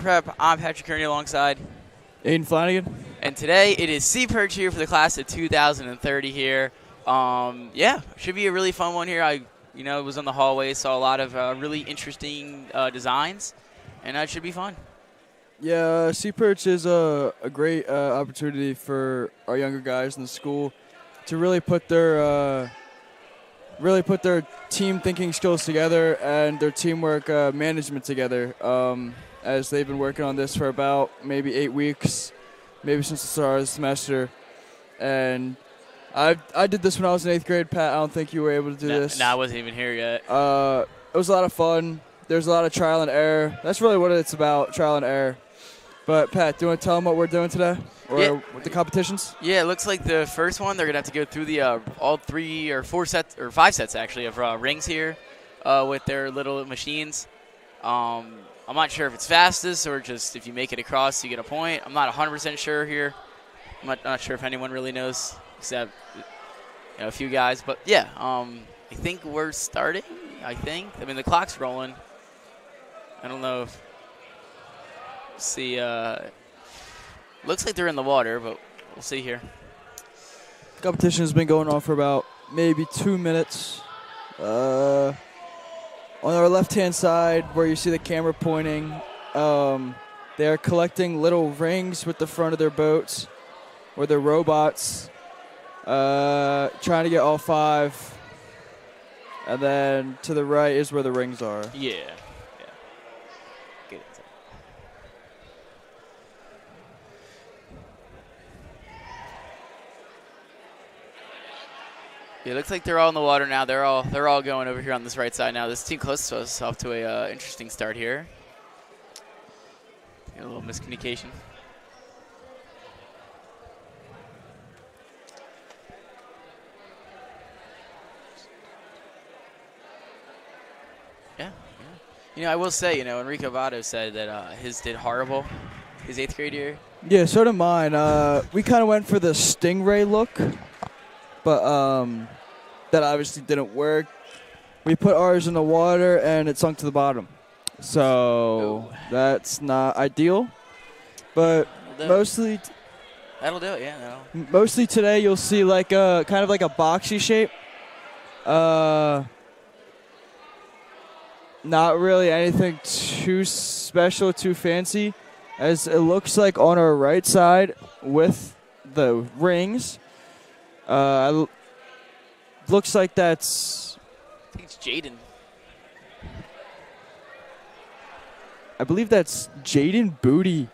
Prep. I'm Patrick Kearney alongside. Aiden Flanagan. And today it is Seaperch here for the class of 2030 here. Yeah, should be a really fun one here. I was in the hallway, saw a lot of really interesting designs, and it should be fun. Yeah, Seaperch is a great opportunity for our younger guys in the school to really put their team thinking skills together and their teamwork management together. As they've been working on this for about maybe 8 weeks, maybe since the start of the semester. And I did this when I was in 8th grade, Pat. I don't think you were able to do this. No, I wasn't even here yet. It was a lot of fun. There's a lot of trial and error. That's really what it's about, trial and error. But, Pat, do you want to tell them what we're doing today? Or with the competitions? Yeah, it looks like the first one, they're going to have to go through the all 3 or 4 sets, or 5 sets, actually, of rings here with their little machines. I'm not sure if it's fastest or just if you make it across, you get a point. I'm not 100% sure here. I'm not sure if anyone really knows except a few guys. But, yeah, I think we're starting, I mean, the clock's rolling. I don't know if – see, looks like they're in the water, but we'll see here. Competition has been going on for about maybe 2 minutes. On our left-hand side, where you see the camera pointing, they are collecting little rings with the front of their boats or their robots, trying to get all 5. And then to the right is where the rings are. Yeah. Get inside. Yeah, it looks like they're all in the water now. They're all going over here on this right side now. This team close to us off to a interesting start here. A little miscommunication. Yeah. I will say, Enrico Votto said that his did horrible his 8th grade year. Yeah, so did mine. We kind of went for the Stingray look, but that obviously didn't work. We put ours in the water, and it sunk to the bottom. So that's not ideal. But mostly that'll do it, yeah. Mostly today you'll see like a kind of like a boxy shape. Not really anything too special, too fancy, as it looks like on our right side with the rings. Looks like that's... I think it's Jaden. I believe that's Jaden Booty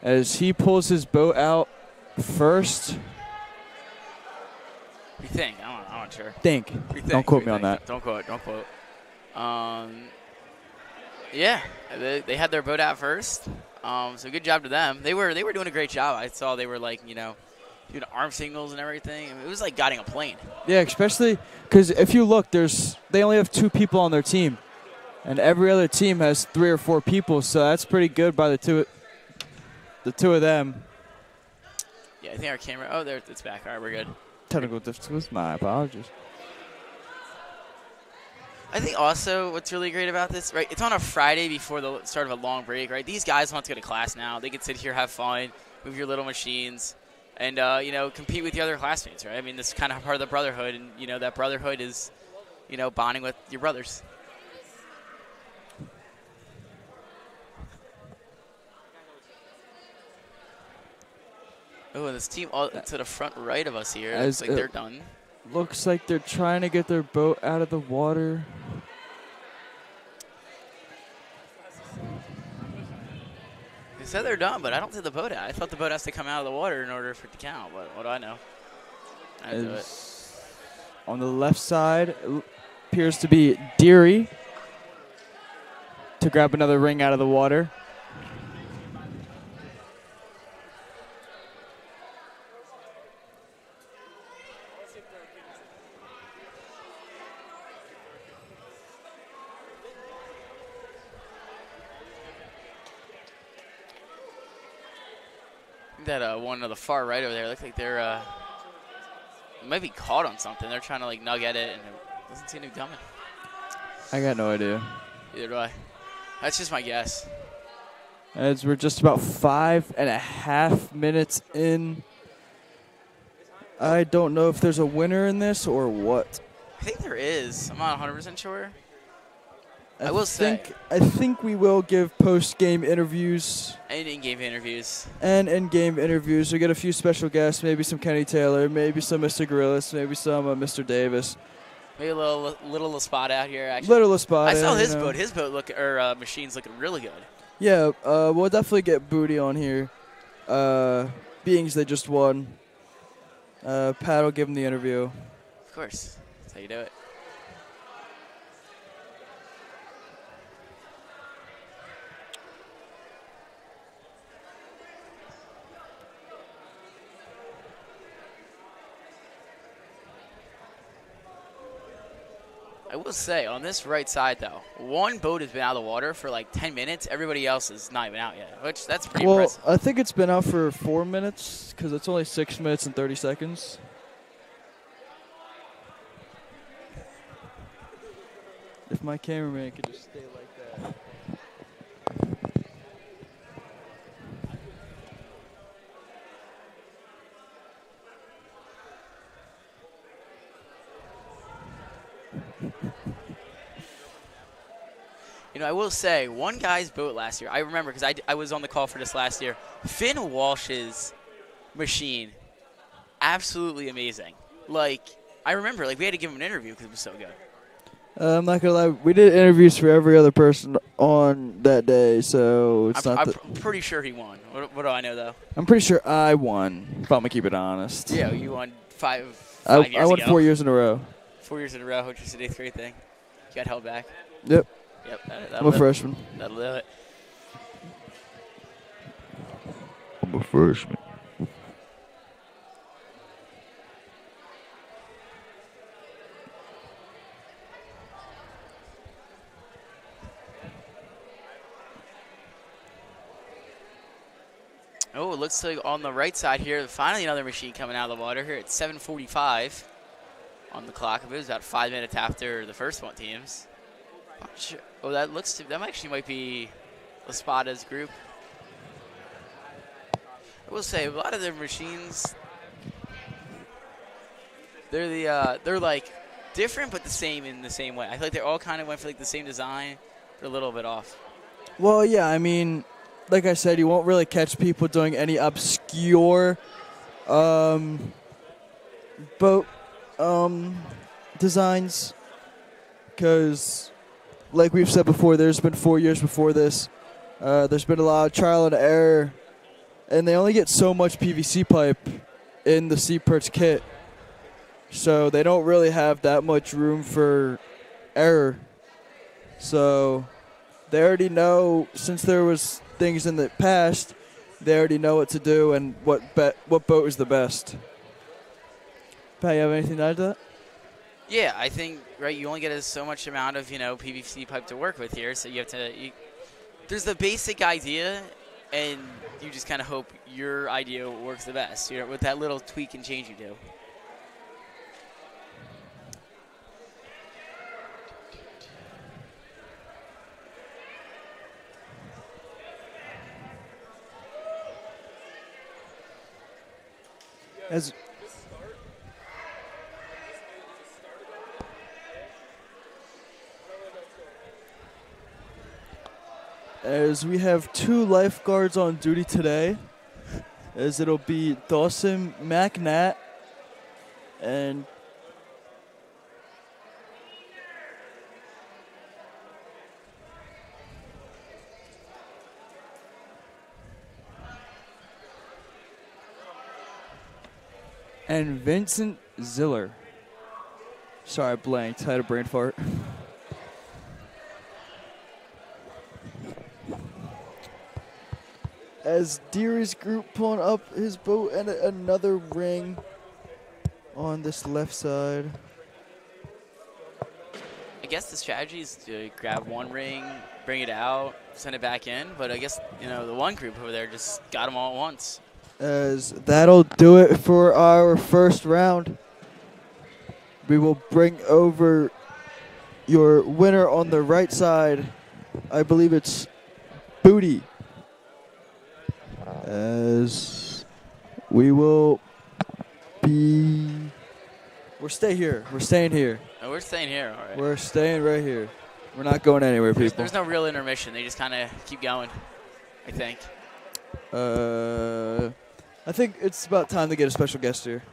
as he pulls his boat out first. We think. I'm not sure. Don't quote me on that. Don't quote. Yeah, they had their boat out first. So good job to them. They were doing a great job. I saw they were doing arm signals and everything. I mean, it was like guiding a plane. Yeah, especially because if you look, they only have 2 people on their team, and every other team has 3 or 4 people. So that's pretty good by the two of them. Yeah, I think our camera. Oh, there it's back. All right, we're good. Technical difficulties. My apologies. I think also what's really great about this, right? It's on a Friday before the start of a long break, right? These guys want to go to class now. They can sit here, have fun, move your little machines, and compete with the other classmates, right? I mean, this is kind of part of the brotherhood, and that brotherhood is, bonding with your brothers. Oh, and this team all to the front right of us here. Looks like they're done. Looks like they're trying to get their boat out of the water. They said they're done, but I don't think the boat out. I thought the boat has to come out of the water in order for it to count, but what do I know? I do it. On the left side, it appears to be Deary to grab another ring out of the water. That one on the far right over there looks like they're might be caught on something. They're trying to nug at it, and it doesn't seem to be coming. I got no idea. Either do I. That's just my guess. as we're just about 5.5 minutes in. I don't know if there's a winner in this or what. I think there is. I'm not 100% sure. I think we will give post-game interviews. And in-game interviews. And in-game interviews. We get a few special guests, maybe some Kenny Taylor, maybe some Mr. Gorillas, maybe some Mr. Davis. Maybe a little spot out here, actually. Little spot. I saw his boat. His boat machine's looking really good. Yeah, we'll definitely get Booty on here. Beings they just won. Pat will give him the interview. Of course. That's how you do it. I will say, on this right side, though, one boat has been out of the water for like 10 minutes. Everybody else is not even out yet, which that's pretty impressive. I think it's been out for 4 minutes because it's only 6 minutes and 30 seconds. If my cameraman could just stay like that. You know, I will say, one guy's boat last year, I remember because I was on the call for this last year, Finn Walsh's machine, absolutely amazing. Like, I remember, like, we had to give him an interview because it was so good. I'm not going to lie. We did interviews for every other person on that day, so it's I'm pretty sure he won. What do I know, though? I'm pretty sure I won, if I'm going to keep it honest. Yeah, you won five years I won ago. 4 years in a row. 4 years in a row, which is an 8th grade thing. You got held back. Yep. Yep. I'm a freshman. That'll do it. I'm a freshman. Oh, it looks like on the right side here, finally another machine coming out of the water here at 7:45 on the clock. It was about 5 minutes after the first one teams. Oh, that actually might be Espada's group. I will say a lot of their machines, they're like different but the same in the same way. I feel like they all kind of went for like the same design, but a little bit off. Well, yeah, I mean, like I said, you won't really catch people doing any obscure boat designs because, like we've said before, there's been 4 years before this. There's been a lot of trial and error, and they only get so much PVC pipe in the Seaperch kit, so they don't really have that much room for error. So they already know, since there was things in the past, they already know what to do and what boat is the best. Pat, you have anything to add to that? Yeah, I think, right, you only get so much amount of, PVC pipe to work with here, so you have to, there's the basic idea, and you just kind of hope your idea works the best, with that little tweak and change you do. As we have 2 lifeguards on duty today, as it'll be Dawson McNatt and Vincent Ziller. Sorry, I blanked. I had a brain fart. As Deary's group pulling up his boat and another ring on this left side. I guess the strategy is to grab one ring, bring it out, send it back in, but I guess, the one group over there just got them all at once. As that'll do it for our first round. We will bring over your winner on the right side. I believe it's Booty. as we will be. We're staying here. We're staying here. Oh, we're staying here, all right. We're staying right here. We're not going anywhere, people. There's no real intermission. They just kind of keep going, I think. I think it's about time to get a special guest here.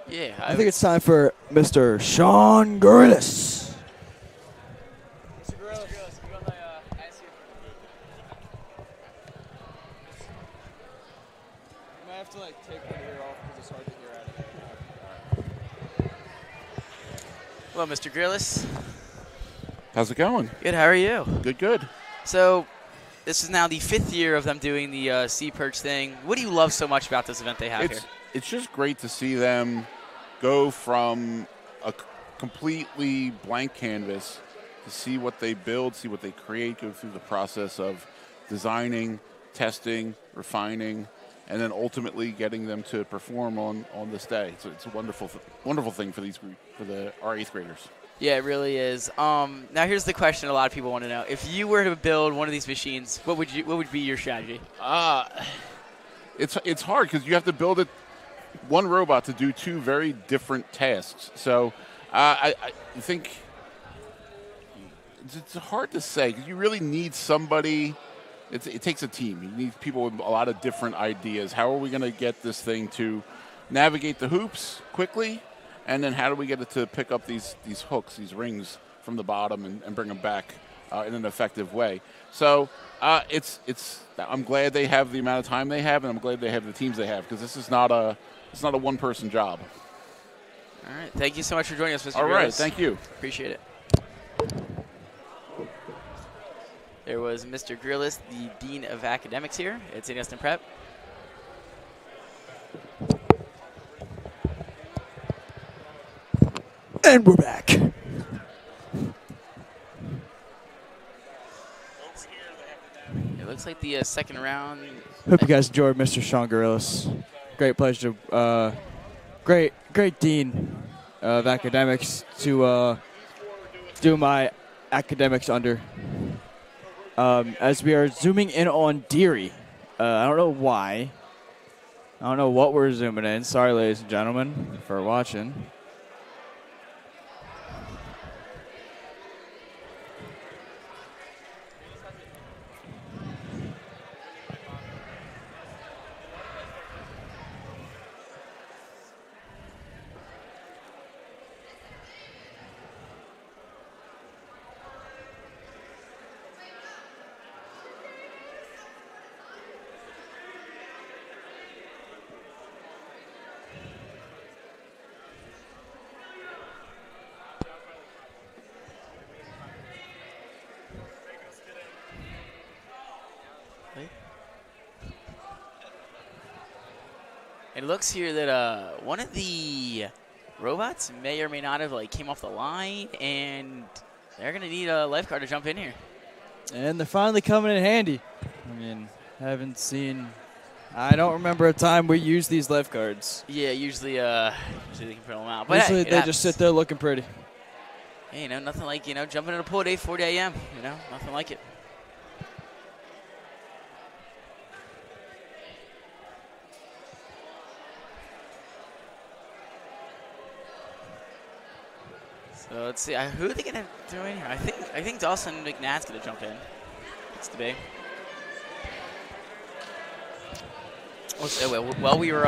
Yeah. I think it's time for Mr. Sean Grillis. Mr. Grillis, you got my ass here. You might have to take one ear off because it's hard to hear out of there. Hello, Mr. Grillis. How's it going? Good. How are you? Good. So, this is now the 5th year of them doing the Seaperch thing. What do you love so much about this event they have here? It's just great to see them go from a completely blank canvas to see what they build, see what they create, go through the process of designing, testing, refining, and then ultimately getting them to perform on this day. So it's a wonderful thing for our 8th graders. Yeah, it really is. Now here's the question a lot of people want to know. If you were to build one of these machines, what would be your strategy? It's hard because you have to build one robot to do 2 very different tasks. So I think it's hard to say because you really need somebody. It takes a team. You need people with a lot of different ideas. How are we going to get this thing to navigate the hoops quickly? And then how do we get it to pick up these hooks, these rings from the bottom and bring them back in an effective way? So I'm glad they have the amount of time they have, and I'm glad they have the teams they have because this is not a one-person job. All right. Thank you so much for joining us, Mr. All right. Grillis. Thank you. Appreciate it. There was Mr. Grillis, the Dean of Academics here at St. Augustine Prep. And we're back. It looks like the second round. Hope you guys enjoyed Mr. Sean Grillis. Great pleasure. Great dean of academics to do my academics under. As we are zooming in on Deary. I don't know why. I don't know what we're zooming in. Sorry, ladies and gentlemen, for watching. It looks here that one of the robots may or may not have came off the line, and they're going to need a lifeguard to jump in here. And they're finally coming in handy. I mean, I don't remember a time we used these lifeguards. Yeah, usually they can put them out. But usually hey, they just sit there looking pretty. Hey, nothing like, jumping in a pool at 8:40 a.m., nothing like it. So let's see, who are they going to throw in here? I think Dawson McNatt's going to jump in. It's the big. While we were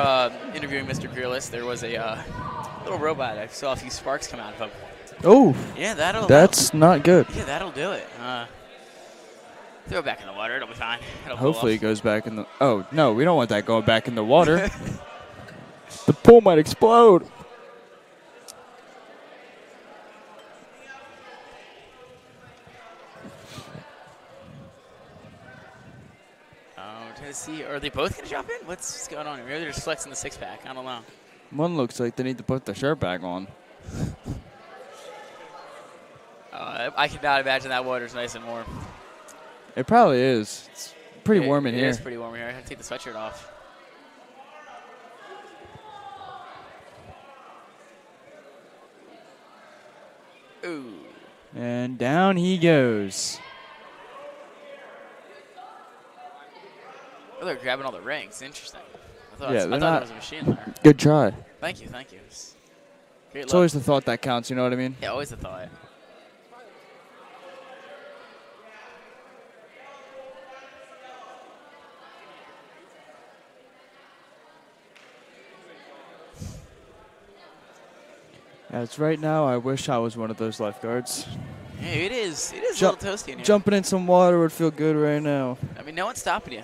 interviewing Mr. Grillis, there was a little robot. I saw a few sparks come out of him. Oh. Yeah, that's not good. Yeah, that'll do it. Throw it back in the water. It'll be fine. Hopefully it goes back in the... Oh, no, we don't want that going back in the water. The pool might explode. Trying to see, are they both going to jump in? What's going on here? Maybe they're just flexing the six-pack. I don't know. One looks like they need to put the shirt back on. I cannot imagine that water's nice and warm. It probably is. It's pretty warm in here. It is pretty warm in here. I have to take the sweatshirt off. Ooh. And down he goes. Oh, they're grabbing all the rings. Interesting. I Yeah, thought they're there not- was a machine there. Good try. Thank you, thank you. Great It's luck. always the thought that counts. You know what I mean? Yeah, always a thought. As right now, I wish I was one of those lifeguards. Yeah, it is. It is Jump- a little toasty in here. Jumping in some water would feel good right now. I mean, no one's stopping you.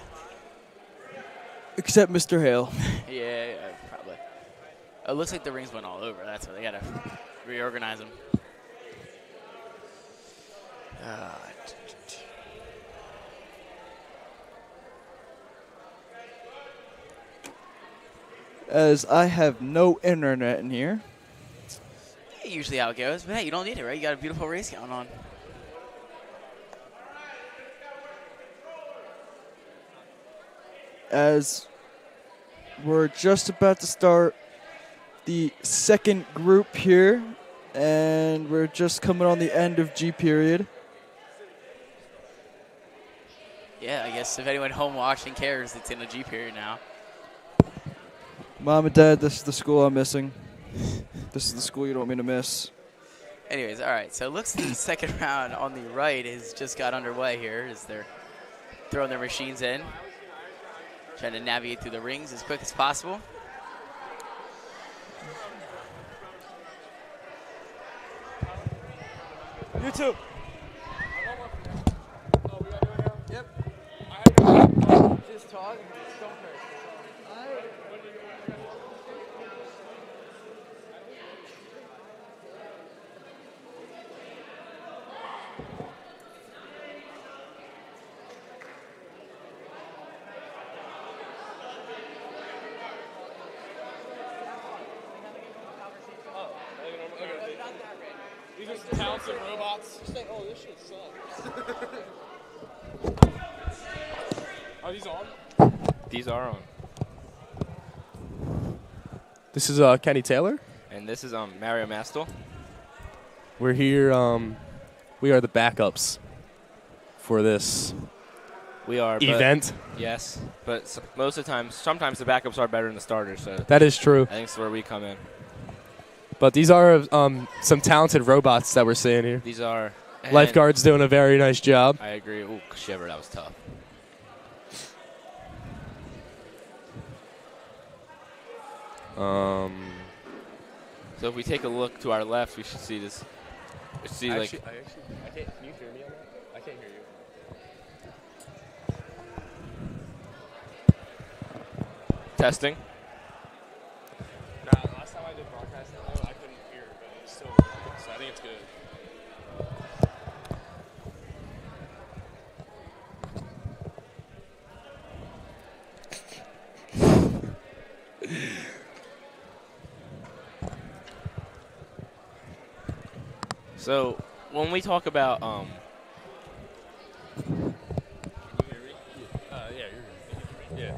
Except Mr. Hale. Yeah, probably. It looks like the rings went all over. That's why they gotta reorganize them. As I have no internet in here. Usually how it goes, but hey, you don't need it, right? You got a beautiful race going on. As we're just about to start the second group here, and we're just coming on the end of G period. Yeah, I guess if anyone home watching cares, it's in the G period now. Mom and Dad, this is the school I'm missing. This is the school you don't want me to miss. Anyways, all right. So it looks like the second round on the right has just got underway here as they're throwing their machines in, trying to navigate through the rings as quick as possible. You too. Yep. Just talk. Don't hurt. These are talented robots. Oh, this shit sucks. Are these on? These are on. This is Kenny Taylor. And this is Mario Mastel. We're here. We are the backups for this We are event. Yes, but most of the time, sometimes the backups are better than the starters. So That is true. I think that's where we come in. But these are some talented robots that we're seeing here. These are and Lifeguards doing a very nice job. I agree. Ooh, shiver, that was tough. So if we take a look to our left, we should see this. We should see I like can't. Can you hear me on that? I can't hear you. testing. Nah, last time I did broadcasting, I couldn't hear, but it's still recording, so I think it's good. So when we talk about Can you hear me? Yeah, you're good. Yeah.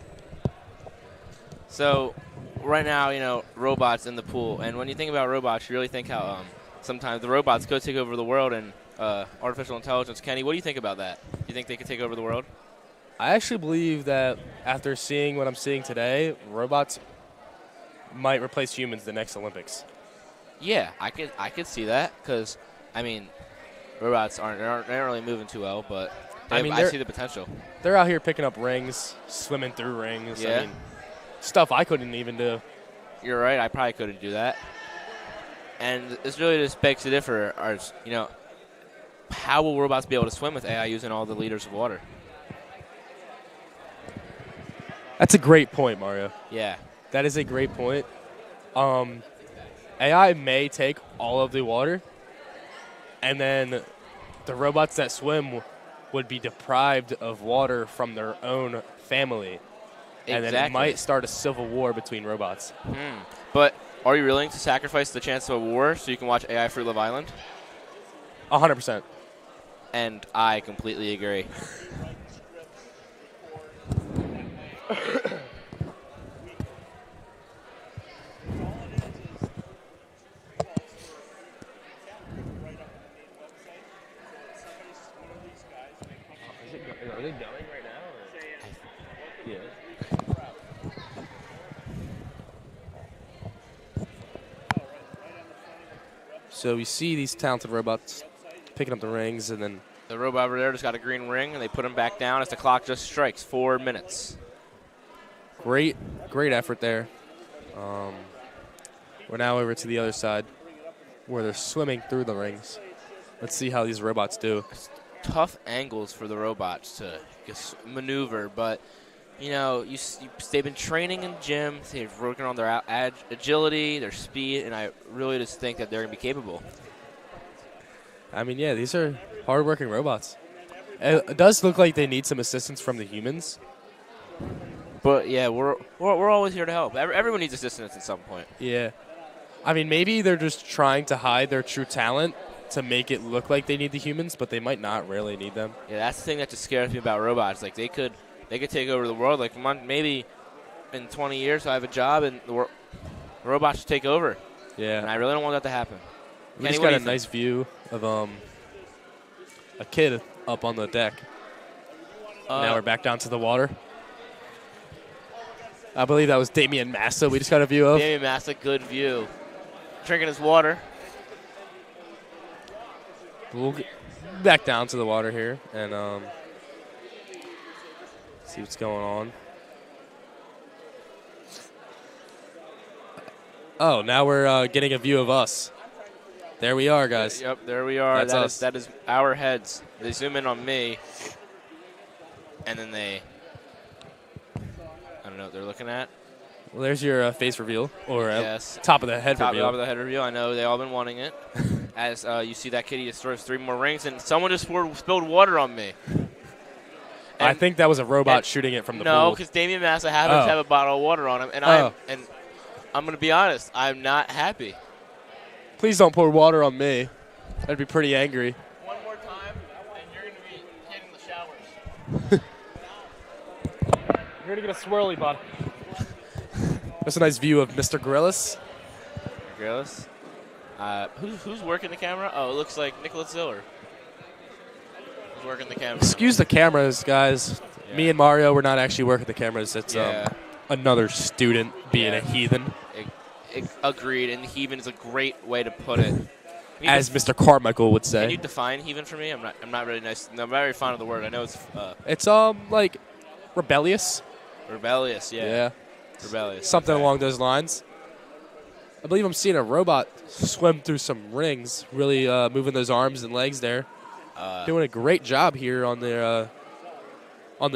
So right now, you know, robots in the pool, and when you think about robots, you really think how sometimes the robots could take over the world and artificial intelligence. Kenny, what do you think about that? Do you think they could take over the world? I actually believe that after seeing what I'm seeing today, robots might replace humans the next Olympics. Yeah, I could see that because, I mean, robots aren't really moving too well, but I see the potential. They're out here picking up rings, swimming through rings. Yeah. I mean, stuff I couldn't even do. You're right. I probably couldn't do that. And this really just begs to differ. You know, how will robots be able to swim with AI using all the liters of water? That's a great point, Mario. Yeah. That is a great point. AI may take all of the water, and then the robots that swim would be deprived of water from their own family. And then it might start a civil war between robots. But are you willing to sacrifice the chance of a war so you can watch AI Free Love Island? 100%. And I completely agree. Are they going right now? Or? Yeah. So we see these talented robots picking up the rings, and then The robot over there just got a green ring, and they put him back down as the clock just strikes 4 minutes. great effort there. We're now over to the other side where they're swimming through the rings. Let's see how these robots do. Tough angles for the robots to just maneuver, but they've been training in gym. They've working on their agility, their speed, and I really just think that they're going to be capable. I mean, yeah, these are hard-working robots. It does look like they need some assistance from the humans. But yeah, we're always here to help. Everyone needs assistance at some point. Yeah. I mean, maybe they're just trying to hide their true talent to make it look like they need the humans, but they might not really need them. Yeah, that's the thing that just scares me about robots. Like they could take over the world. Like maybe in 20 years I have a job and the robots should take over. Yeah. And I really don't want that to happen. We just got a nice view of a kid up on the deck. Now we're back down to the water. I believe that was Damian Massa we just got a view of. Damian Massa, good view. Drinking his water. We'll get back down to the water here and see what's going on. Oh, now we're getting a view of us. There we are, guys. Yep, there we are. That's us. That is our heads. They zoom in on me, and then I don't know what they're looking at. Well, there's your face reveal, or yes. top of the head reveal. Top of the head reveal. I know they all been wanting it. As you see that kitty destroys 3 more rings, and someone just spilled water on me. I think that was a robot shooting it from the pool. No, because Damian Massa happens to have a bottle of water on him, and I'm going to be honest, I'm not happy. Please don't pour water on me. I'd be pretty angry. One more time, and you're going to be hitting the showers. You're going to get a swirly, bud. That's a nice view of Mr. Grillis. Grillis? Who's working the camera? Oh, it looks like Nicholas Ziller. Who's working the camera? Excuse the cameras, guys. Yeah. Me and Mario, we're not actually working the cameras. It's another student being a heathen. Agreed, and heathen is a great way to put it. As Mr. Carmichael would say. Can you define heathen for me? I'm not really nice. I'm not very fond of the word. I know it's like rebellious. Rebellious, yeah. Rebellious. Something along those lines. I believe I'm seeing a robot swim through some rings, really moving those arms and legs there. Doing a great job here on the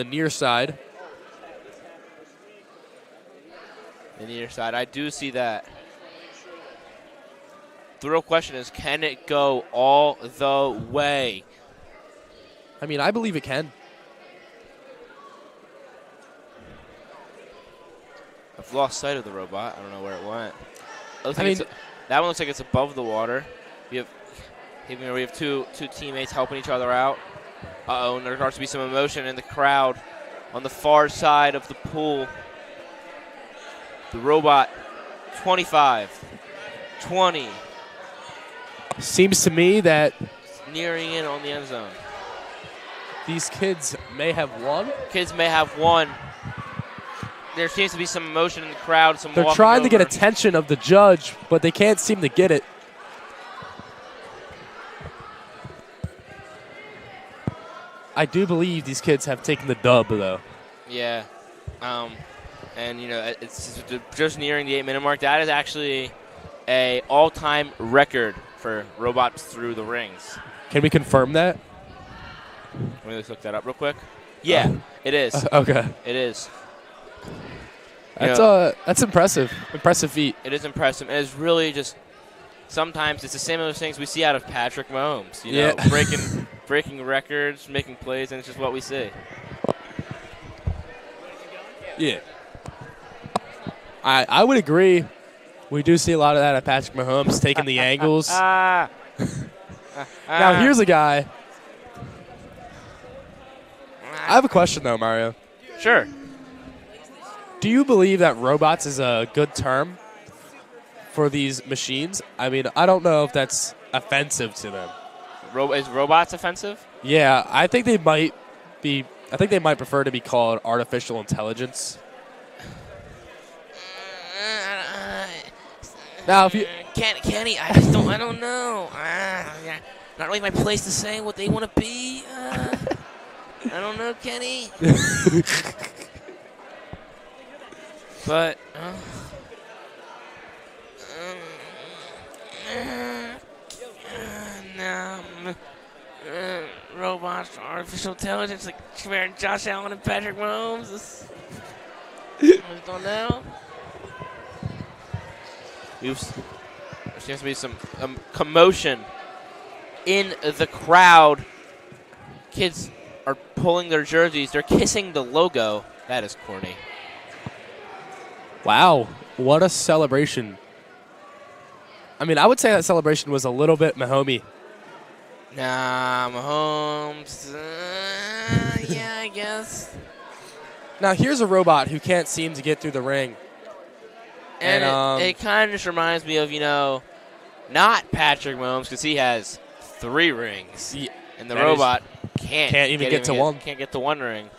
near side. The near side, I do see that. The real question is, can it go all the way? I mean, I believe it can. I've lost sight of the robot. I don't know where it went. That one looks like it's above the water. We have two teammates helping each other out. And there starts to be some emotion in the crowd on the far side of the pool. The robot, 25, 20. Seems to me that nearing in on the end zone. These kids may have won. Kids may have won. There seems to be some emotion in the crowd. They're trying to get attention of the judge, but they can't seem to get it. I do believe these kids have taken the dub, though. Yeah. And, it's just nearing the 8-minute mark. That is actually a all-time record for robots through the rings. Can we confirm that? Let me just look that up real quick. Yeah, it is. Okay. It is. That's impressive. Impressive feat. It is impressive. And it's really just sometimes it's the same of those things we see out of Patrick Mahomes. Breaking records, making plays, and it's just what we see. Yeah. I would agree. We do see a lot of that at Patrick Mahomes, taking the angles. Now, here's a guy. I have a question, though, Mario. Sure. Do you believe that robots is a good term for these machines? I mean, I don't know if that's offensive to them. Is robots offensive? Yeah, I think they might be. I think they might prefer to be called artificial intelligence. Now, if you Kenny, I just don't. I don't know. Yeah, not really my place to say what they want to be. I don't know, Kenny. But no, robots, artificial intelligence, like comparing Josh Allen and Patrick Mahomes. I don't know. There seems to be some commotion in the crowd. Kids are pulling their jerseys. They're kissing the logo. That is corny. Wow, what a celebration. I mean, I would say that celebration was a little bit Mahomey. Nah, Mahomes. Yeah, I guess. Now, here's a robot who can't seem to get through the ring. And it kind of just reminds me of, not Patrick Mahomes, because he has 3 rings. Yeah, and the robot can't even get to one. Can't get to 1 ring.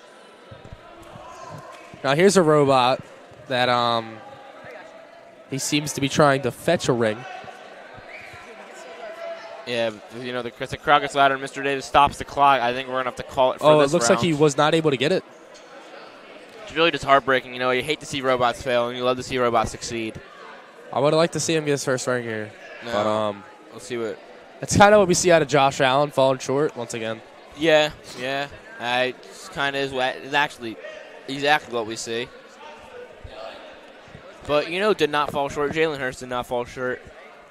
Now, here's a robot that he seems to be trying to fetch a ring. Yeah, the crowd gets louder and Mr. Davis stops the clock. I think we're going to have to call it for this round. It looks like he was not able to get it. It's really just heartbreaking. You hate to see robots fail, and you love to see robots succeed. I would like to see him get his first ring here. No, but let's see what. That's kind of what we see out of Josh Allen, falling short once again. Yeah. It kind of is. It's actually exactly what we see. But, did not fall short. Jalen Hurts did not fall short.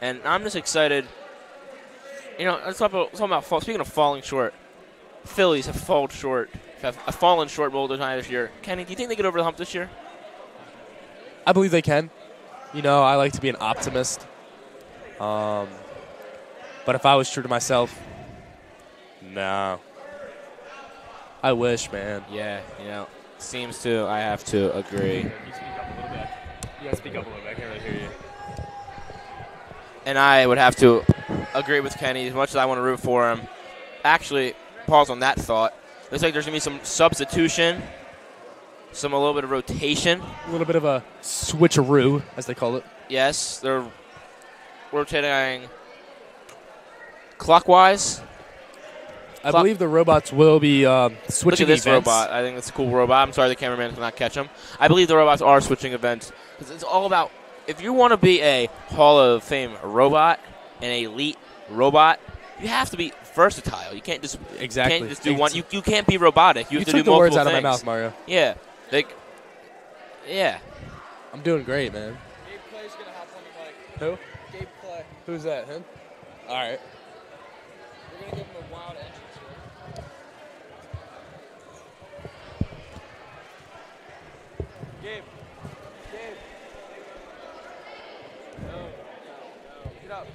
And I'm just excited. Let's talk about speaking of falling short, Phillies have fallen short multiple times this year. Kenny, do you think they get over the hump this year? I believe they can. I like to be an optimist. But if I was true to myself, no. I wish, man. Yeah, seems to. I have to agree. You gotta speak up a little bit. I can't really hear you. And I would have to agree with Kenny as much as I want to root for him. Actually, pause on that thought. Looks like there's going to be some substitution, a little bit of rotation. A little bit of a switcheroo, as they call it. Yes, they're rotating clockwise. I believe the robots will be switching Look at this events. robot. I think that's a cool robot. I'm sorry the cameraman cannot catch him. I believe the robots are switching events. Because it's all about, if you want to be a Hall of Fame robot, an elite robot, you have to be versatile. You can't just do one. You can't be robotic. You have to do multiple things. You took the words out of my mouth, Mario. Yeah. I'm doing great, man. Gabe Clay's going to hop on the mic. Who? Gabe Clay. Who's that, him? All right. We're going to give him a wild entrance here. Gabe. No. Get up.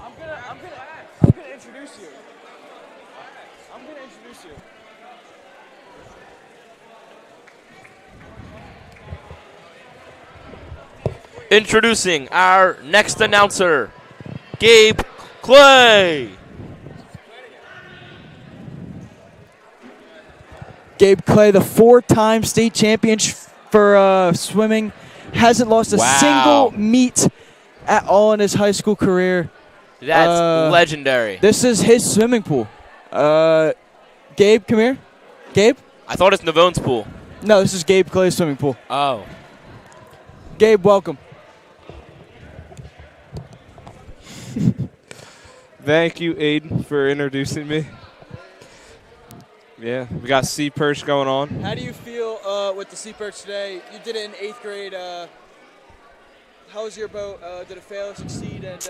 I'm gonna introduce you. Introducing our next announcer, Gabe Clay. Gabe Clay, the 4-time state champion for swimming, hasn't lost a single meet at all in his high school career. That's legendary. This is his swimming pool. Gabe, come here. Gabe? I thought it's Navone's pool. No, this is Gabe Clay's swimming pool. Oh. Gabe, welcome. Thank you, Aiden, for introducing me. Yeah, we got Seaperch going on. How do you feel with the Seaperch today? You did it in 8th grade. How was your boat? Did it fail, succeed, and?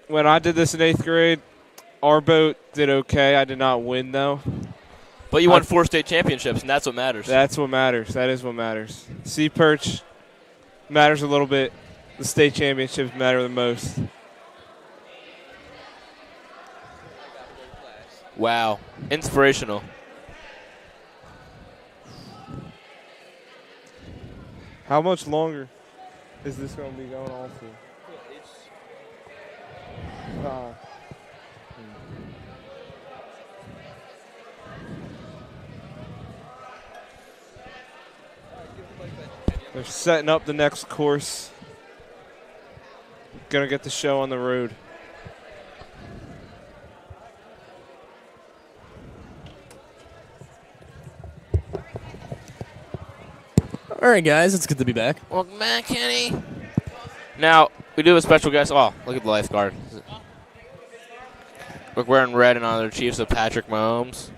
When I did this in 8th grade, our boat did okay. I did not win, though. But you won 4 state championships, and that's what matters. That's what matters. That is what matters. Seaperch matters a little bit. The state championships matter the most. Wow. Inspirational. How much longer is this going to be going on for? They're setting up the next course. going to get the show on the road. All right, guys, it's good to be back. Welcome back, Kenny. Now, we do have a special guest. Oh, look at the lifeguard. We're wearing red in honor of the Chiefs of Patrick Mahomes.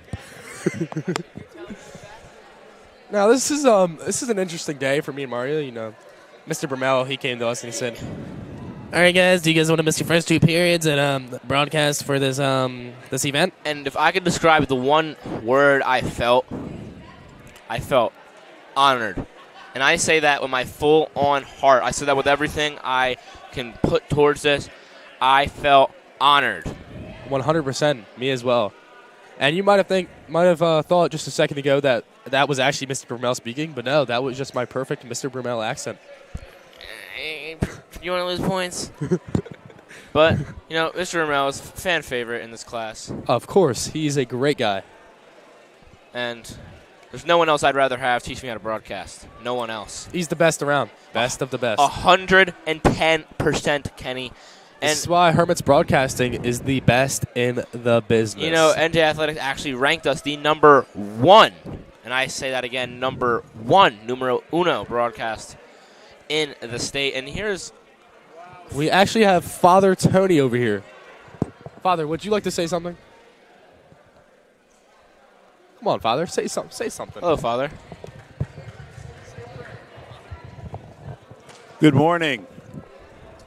Now, this is an interesting day for me and Mario. You know, Mr. Brumell, he came to us and he said, "All right, guys, do you guys want to miss your first 2 periods and broadcast for this this event?" And if I could describe the one word I felt honored. And I say that with my full-on heart. I say that with everything I can put towards this. I felt honored. 100%, me as well. And you might have thought just a second ago that was actually Mr. Brumell speaking, but no, that was just my perfect Mr. Brumell accent. You want to lose points? But, you know, Mr. Brumell is fan favorite in this class. Of course, he's a great guy. And there's no one else I'd rather have teach me how to broadcast. No one else. He's the best around. Best of the best. 110%, Kenny. And this is why Hermit's Broadcasting is the best in the business. You know, NJ Athletics actually ranked us the number 1, and I say that again, number 1, numero uno broadcast in the state. And we actually have Father Tony over here. Father, would you like to say something? Come on, Father, say something. Hello, Father. Good morning.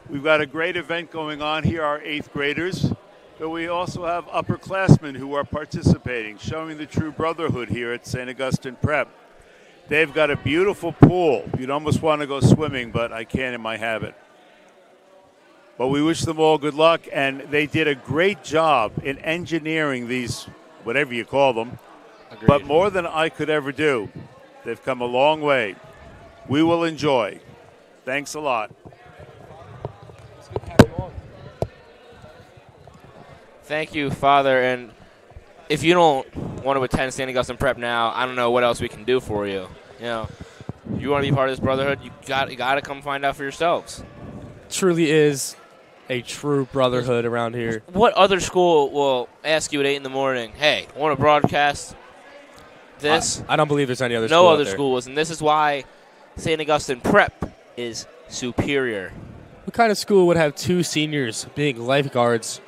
We've got a great event going on here, our 8th graders, but we also have upperclassmen who are participating, showing the true brotherhood here at St. Augustine Prep. They've got a beautiful pool. You'd almost want to go swimming, but I can't in my habit. But we wish them all good luck, and they did a great job in engineering these, whatever you call them, Agreed. but more than I could ever do. They've come a long way. We will enjoy. Thanks a lot. Thank you, Father. And if you don't want to attend St. Augustine Prep now, I don't know what else we can do for you. You know, you want to be part of this brotherhood, you got to come find out for yourselves. Truly is a true brotherhood around here. What other school will ask you at 8 in the morning, hey, I want to broadcast this? I don't believe there's any other school No out other there. school was, and this is why St. Augustine Prep is superior. What kind of school would have 2 seniors being lifeguards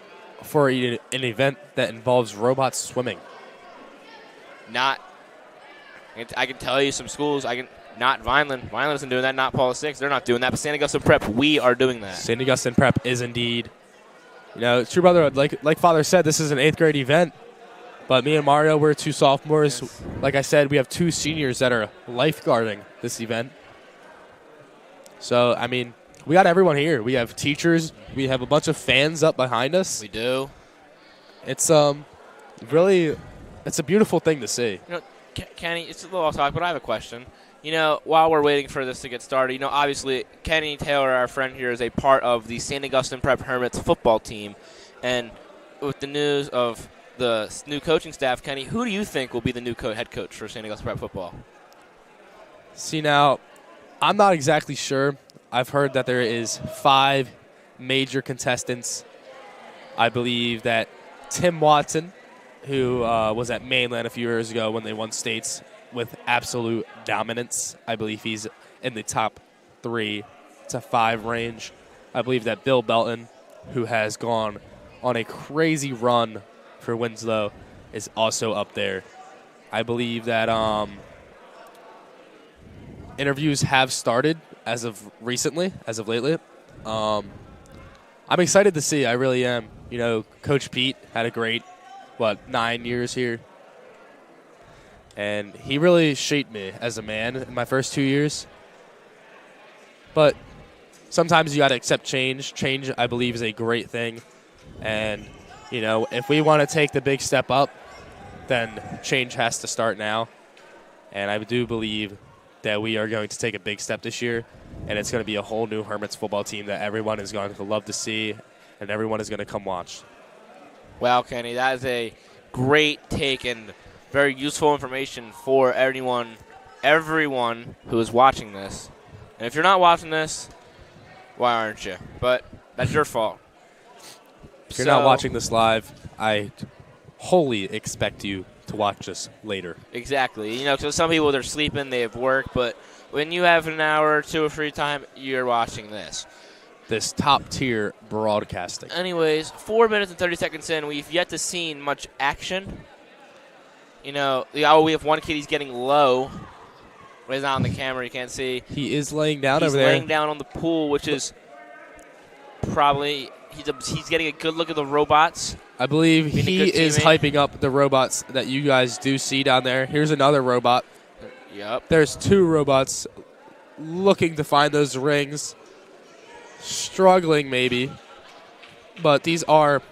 for an event that involves robots swimming? I can tell you some schools. Not Vineland. Vineland isn't doing that. Not Paula 6. They're not doing that. But St. Augustine Prep, we are doing that. St. Augustine Prep is indeed. You know, true brotherhood. Like Father said, this is an 8th grade event. But me and Mario, we're 2 sophomores. Yes. Like I said, we have 2 seniors that are lifeguarding this event. So, I mean, we got everyone here. We have teachers. We have a bunch of fans up behind us. We do. It's really, it's a beautiful thing to see. You know, Kenny, it's a little off topic, but I have a question. You know, while we're waiting for this to get started, you know, obviously Kenny Taylor, our friend here, is a part of the St. Augustine Prep Hermits football team. And with the news of the new coaching staff, Kenny, who do you think will be the new head coach for St. Augustine Prep football? See, now, I'm not exactly sure. I've heard that there is 5 major contestants. I believe that Tim Watson, who was at Mainland a few years ago when they won states with absolute dominance. I believe he's in the top 3 to 5 range. I believe that Bill Belton, who has gone on a crazy run for Winslow, is also up there. I believe that interviews have started as of lately. I'm excited to see. I really am. You know, Coach Pete had a great, 9 years here. And he really shaped me as a man in my first 2 years. But sometimes you got to accept change. Change, I believe, is a great thing. And, you know, if we want to take the big step up, then change has to start now. And I do believe that we are going to take a big step this year. And it's going to be a whole new Hermits football team that everyone is going to love to see. And everyone is going to come watch. Wow, Kenny, that is a great take and very useful information for everyone who is watching this. And if you're not watching this, why aren't you? But That's your fault. If you're not watching this live, I wholly expect you to watch this later. Exactly. You know, because some people, they're sleeping, they have work, but when you have an hour or two of free time, you're watching this. This top-tier broadcasting. Anyways, 4 minutes and 30 seconds in, we've yet to see much action. You know, we have one kid, he's getting low. He's not on the camera, you can't see. He is laying down over there. there. He's laying down on the pool, which is probably he's getting a good look at the robots. I believe he is hyping up the robots that you guys do see down there. Here's another robot. Yep. There's 2 robots looking to find those rings. Struggling, maybe. But these are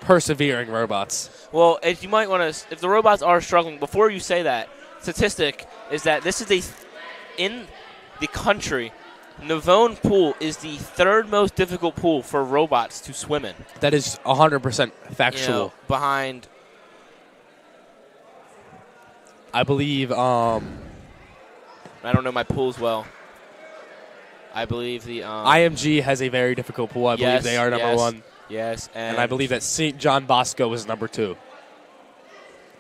persevering robots. Well, if you might want to, if the robots are struggling, before you say that, statistic is that this is in the country, Navone Pool is the 3rd most difficult pool for robots to swim in. That is 100% factual. You know, behind, I believe, I don't know my pools well. I believe the IMG has a very difficult pool. I believe they are number 1. Yes, and I believe that St. John Bosco is number 2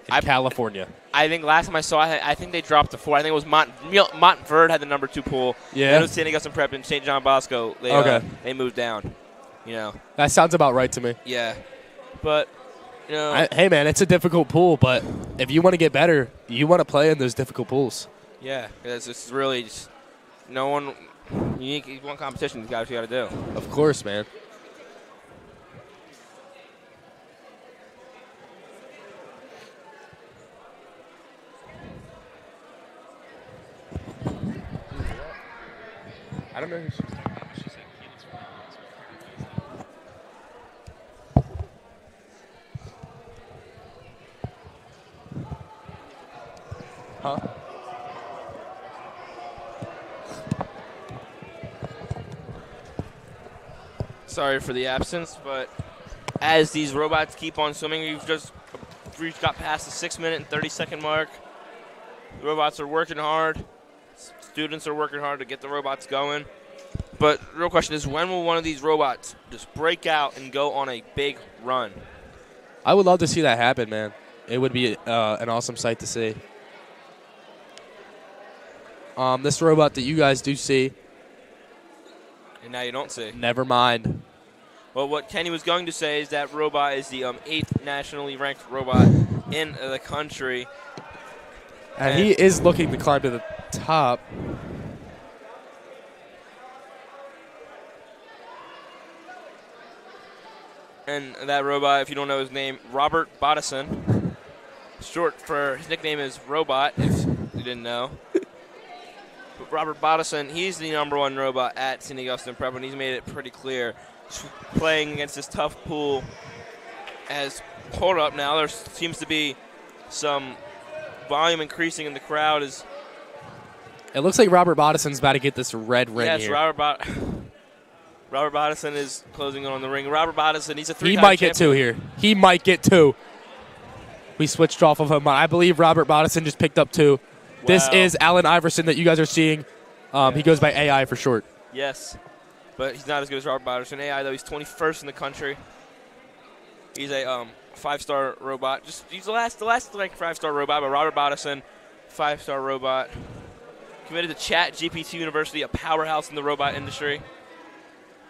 in California. I think last time I saw it, I think they dropped to 4. I think it was Montverde had the number 2 pool. Yeah. Then it was St. Augustine Prep and St. John Bosco. They moved down. You know. That sounds about right to me. Yeah, but you know. Hey man, it's a difficult pool, but if you want to get better, you want to play in those difficult pools. Yeah, it's really just no one. You want competition, you got to do. Of course, man. I don't know who she's talking about. She said Huh? Sorry for the absence, but as these robots keep on swimming, we've got past the 6 minute and 30 second mark. The robots are working hard. Students are working hard to get the robots going. But the real question is, when will one of these robots just break out and go on a big run? I would love to see that happen, man. It would be an awesome sight to see. This robot that you guys do see. And now you don't see. Never mind. Well, what Kenny was going to say is that robot is the 8th nationally ranked robot in the country. And he is looking to climb to the top. And that robot, if you don't know his name, Robert Bodison. Short for his nickname is Robot, if you didn't know. But Robert Bodison, he's the number 1 robot at St. Augustine Prep, and he's made it pretty clear. Playing against this tough pool. Hold up now, there seems to be some volume increasing in the crowd. It looks like Robert Bodison's about to get this red ring here. Yes, Robert Bodison is closing on the ring. Robert Bodison, he's a 3-time champion. He might get 2 here. He might get 2. We switched off of him. I believe Robert Bodison just picked up 2. Wow. This is Allen Iverson that you guys are seeing. He goes by AI for short. Yes, but he's not as good as Robert Bodison. AI, though, he's 21st in the country. He's a 5-star robot. He's the last like 5-star robot, but Robert Bodison, 5-star robot. Committed to ChatGPT University, a powerhouse in the robot industry.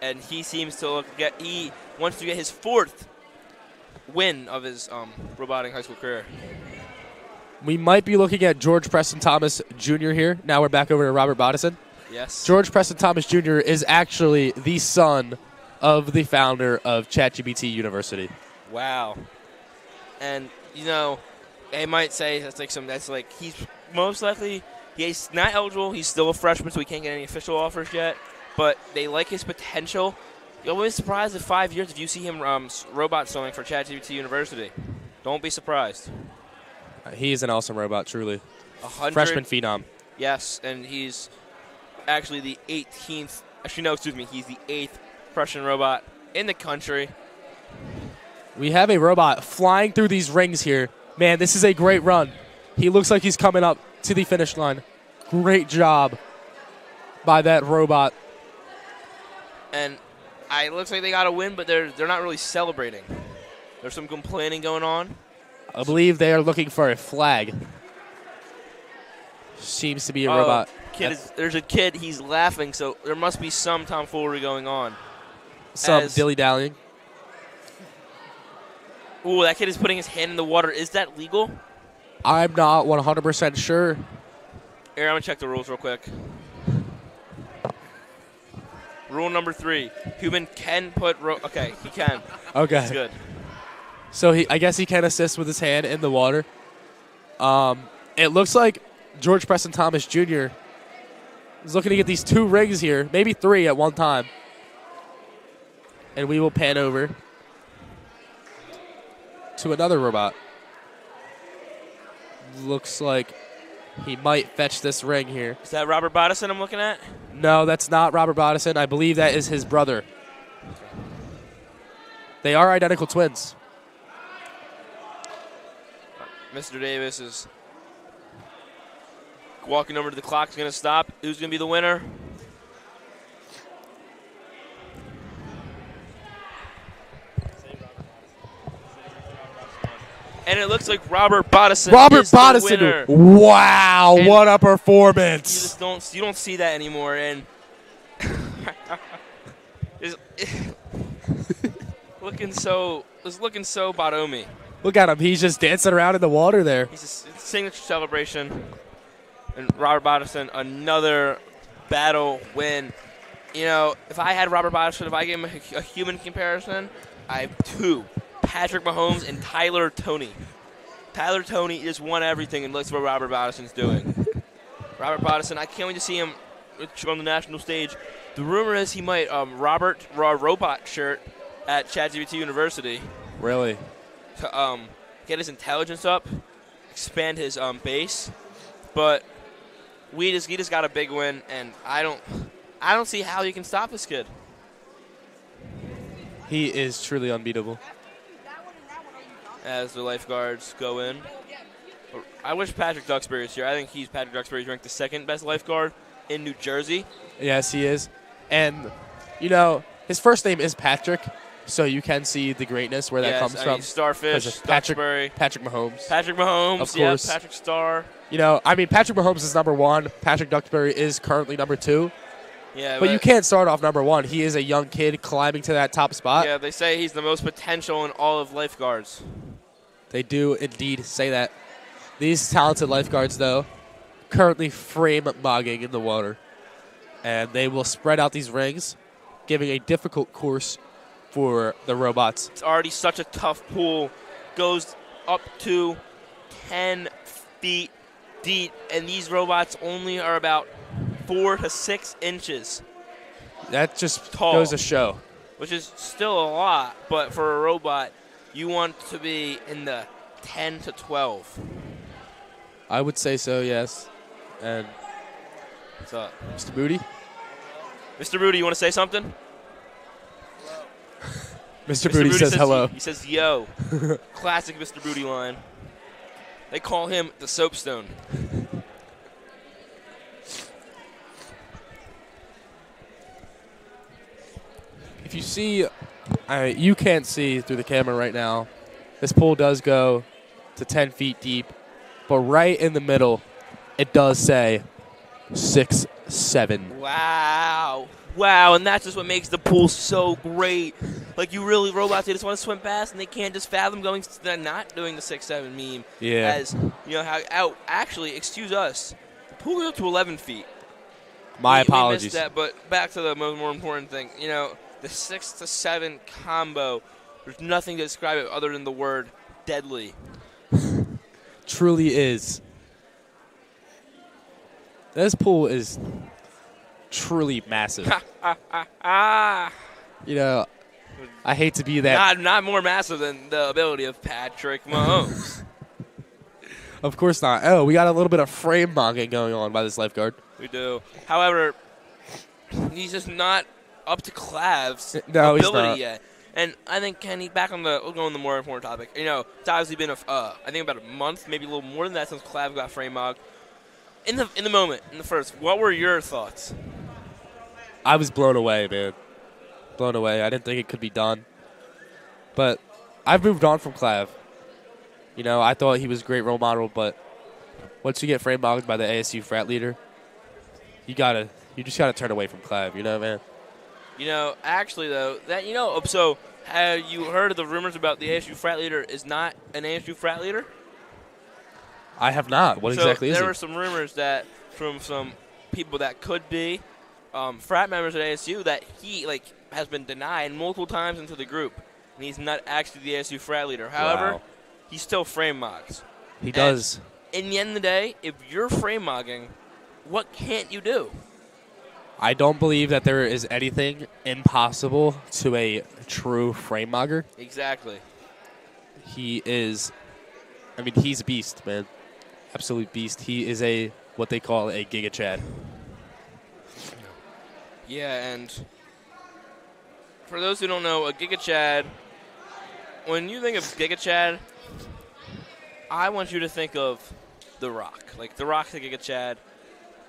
And he seems to he wants to get his 4th win of his robotic high school career. We might be looking at George Preston Thomas Jr. here. Now we're back over to Robert Bodison. Yes. George Preston Thomas Jr. is actually the son of the founder of ChatGPT University. Wow. And, you know, they might say he's most likely, he's not eligible. He's still a freshman, so he can't get any official offers yet. But they like his potential. You'll be surprised in 5 years if you see him robot swimming for ChatGPT University. Don't be surprised. He is an awesome robot, truly. 100, freshman phenom. Yes, and he's actually the 18th. Actually, no, excuse me. He's the 8th freshman robot in the country. We have a robot flying through these rings here. Man, this is a great run. He looks like he's coming up to the finish line. Great job by that robot. And It looks like they got a win, but they're not really celebrating. There's some complaining going on. I believe they are looking for a flag. Seems to be a robot. There's a kid. He's laughing, so there must be some tomfoolery going on. Some dilly-dallying. Ooh, that kid is putting his hand in the water. Is that legal? I'm not 100% sure. Here, I'm going to check the rules real quick. Rule number 3. Human can put okay, he can. Okay. That's good. So I guess he can assist with his hand in the water. It looks like George Preston Thomas Jr. is looking to get these 2 rings here, maybe 3 at one time. And we will pan over to another robot. Looks like he might fetch this ring here. Is that Robert Bodison I'm looking at? No, that's not Robert Bodison. I believe that is his brother. They are identical twins. Mr. Davis is walking over to the clock. He's going to stop. Who's going to be the winner? And it looks like Robert Bodison is the winner. Wow, And what a performance. You don't see that anymore. And looking so Botomi. Look at him. He's just dancing around in the water there. He's a signature celebration. And Robert Bodison, another battle win. You know, if I had Robert Bodison, if I gave him a human comparison, I have 2. Patrick Mahomes and Tyler Toney. Tyler Toney just won everything, and looks what Robert Bodison's doing. Robert Bodison, I can't wait to see him on the national stage. The rumor is he might robot shirt at ChatGPT University. Really? To get his intelligence up, expand his base, but he just got a big win, and I don't see how you can stop this kid. He is truly unbeatable. As the lifeguards go in, I wish Patrick Duxbury was here. I think Patrick Duxbury's ranked the 2nd best lifeguard in New Jersey. Yes, he is, and you know his first name is Patrick. So you can see the greatness where that comes from. Starfish, Duxbury. Patrick Mahomes. Patrick Mahomes, of course. Yeah, Patrick Star. You know, I mean, Patrick Mahomes is number 1. Patrick Duxbury is currently number 2. Yeah, but you can't start off number 1. He is a young kid climbing to that top spot. Yeah, they say he's the most potential in all of lifeguards. They do indeed say that. These talented lifeguards, though, currently frame mogging in the water. And they will spread out these rings, giving a difficult course for the robots. It's already such a tough pool. Goes up to 10 feet deep, and these robots only are about 4 to 6 inches. That just tall, goes to show. Which is still a lot, but for a robot, you want to be in the 10 to 12. I would say so, yes. And what's up? Mr. Booty? Mr. Booty, you want to say something? Mr. Booty says hello. He says, yo. Classic Mr. Booty line. They call him the soapstone. If you see, you can't see through the camera right now. This pool does go to 10 feet deep, but right in the middle, it does say 6'7". Wow. Wow, and that's just what makes the pool so great. Like, robots, they just want to swim past, and they can't just fathom they're not doing the 6'7" meme. Yeah. As, you know, actually, excuse us, the pool goes up to 11 feet. My we apologies. missed that, but back to the more important thing. You know, the 6 to 7 combo, there's nothing to describe it other than the word deadly. Truly is. This pool is truly massive. You know, I hate to be that. Not more massive than the ability of Patrick Mahomes. Of course not. Oh, we got a little bit of frame mogging going on by this lifeguard. We do. However, he's just not up to Clav's ability he's not. Yet. And I think Kenny, we'll go on the more important topic. You know, it's obviously been I think about a month, maybe a little more than that since Clav got frame mogged. In the moment, in the first, what were your thoughts? I was blown away, man. blown away. I didn't think it could be done. But I've moved on from Clav. You know, I thought he was a great role model, but once you get frame-bogged by the ASU frat leader, you just gotta turn away from Clav, you know, man? You know, actually, though, so have you heard of the rumors about the ASU frat leader is not an ASU frat leader? I have not. What exactly is there he? were some rumors that from some people that could be frat members at ASU that he, has been denied multiple times into the group, and he's not actually the ASU frat leader. However, he still frame mogs. He does. In the end of the day, if you're frame mogging, what can't you do? I don't believe that there is anything impossible to a true frame mogger. Exactly. He's a beast, man. Absolute beast. He is what they call a Giga Chad. Yeah, and for those who don't know, a Giga Chad, when you think of Giga Chad, I want you to think of The Rock. Like, The Rock's a Giga Chad.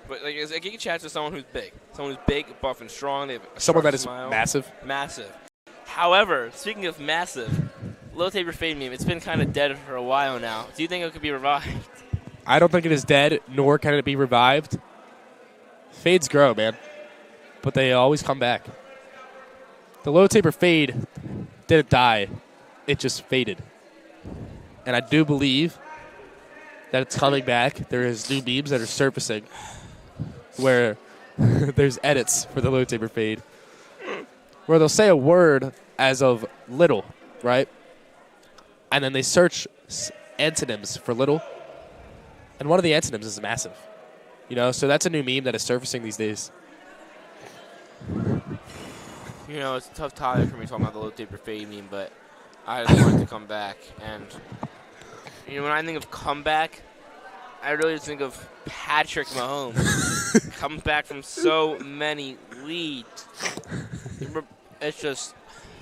But a Giga Chad's just someone who's big. Someone who's big, buff, and strong. They have someone that is smile. massive. Massive. However, speaking of massive, Low Taper Fade meme, it's been kind of dead for a while now. Do you think it could be revived? I don't think it is dead, nor can it be revived. Fades grow, man. But they always come back. The Low Taper Fade didn't die. It just faded. And I do believe that it's coming back. There is new memes that are surfacing where there's edits for the Low Taper Fade where they'll say a word as of little, right? And then they search antonyms for little. And one of the antonyms is massive. You know, so that's a new meme that is surfacing these days. You know, it's a tough topic for me talking about the Low Taper Fade meme, but I just want it to come back. And, you know, when I think of comeback, I really just think of Patrick Mahomes. Comes back from so many leads. It's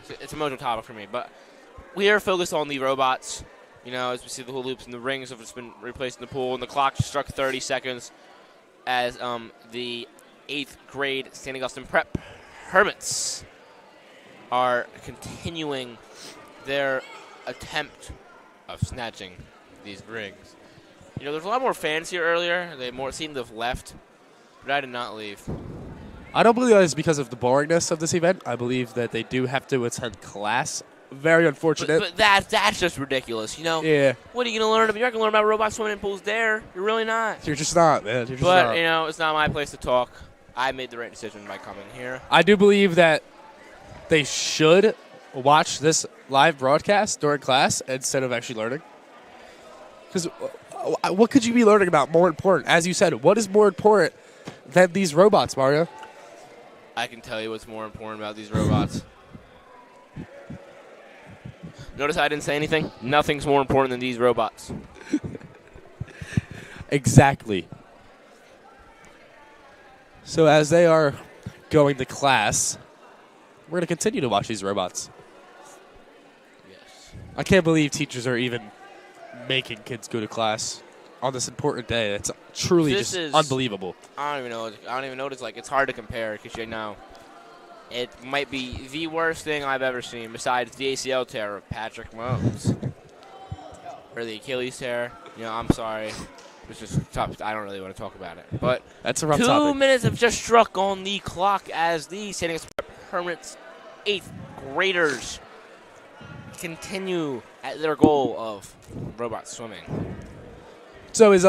an emotional topic for me. But we are focused on the robots. You know, as we see the hula hoops and the rings have just been replaced in the pool, and the clock just struck 30 seconds as the 8th grade St. Augustine Prep Hermits are continuing their attempt of snatching these rings. You know, there's a lot more fans here earlier. They seemed to have left, but I did not leave. I don't believe that is because of the boringness of this event. I believe that they do have to attend class. Very unfortunate. But that's just ridiculous, you know? Yeah. What are you going to learn about? You're not going to learn about robot swimming in pools there. You're really not. You're just not, man. You're just but, not. You know, it's not my place to talk. I made the right decision by coming here. I do believe that they should watch this live broadcast during class instead of actually learning. Because what could you be learning about more important? As you said, what is more important than these robots, Mario? I can tell you what's more important about these robots. Notice I didn't say anything? Nothing's more important than these robots. Exactly. So as they are going to class, we're going to continue to watch these robots. Yes. I can't believe teachers are even making kids go to class on this important day. It's truly just unbelievable. I don't even know. It's hard to compare because, you know, it might be the worst thing I've ever seen besides the ACL tear of Patrick Mahomes. Or the Achilles tear. You know, I'm sorry. It's just tough. I don't really want to talk about it. But that's a rough 2 topic. minutes have just struck on the clock as the St. Augustine Hermits 8th graders continue at their goal of robot swimming. So is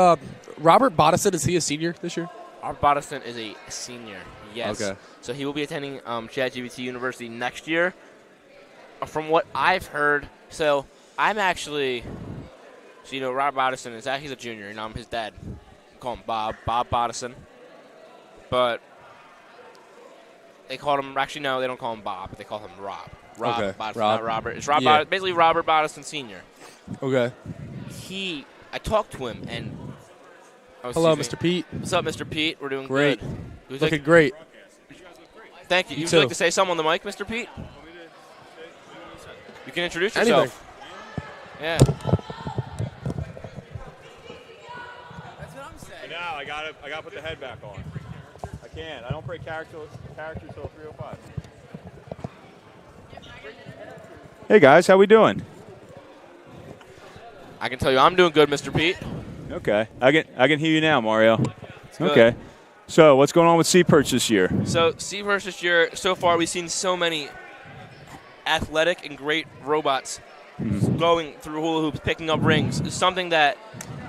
Robert Bodison, is he a senior this year? Robert Bodison is a senior, yes. Okay. So he will be attending ChatGPT University next year. From what I've heard, so I'm actually... So, you know, Robert Bodison he's a junior. You know, I'm his dad. I call him Bob Bodison. But they called him, actually, no, they don't call him Bob, but they call him Rob. Bodison, not Robert. It's Rob basically Robert Bodison Sr. Okay. I talked to him, and... Hello, Mr. Pete. What's up, Mr. Pete? We're doing great. Good. Looking great. Thank you. Would you like to say something on the mic, Mr. Pete? You can introduce yourself. Anything. Yeah. Now I gotta put the head back on. I can't. I don't break character till 3:05. Hey guys, how we doing? I can tell you I'm doing good, Mr. Pete. Okay, I can hear you now, Mario. Good. Okay, so what's going on with Seaperch this year? So Seaperch this year, so far we've seen so many athletic and great robots going through hula hoops, picking up rings. It's something that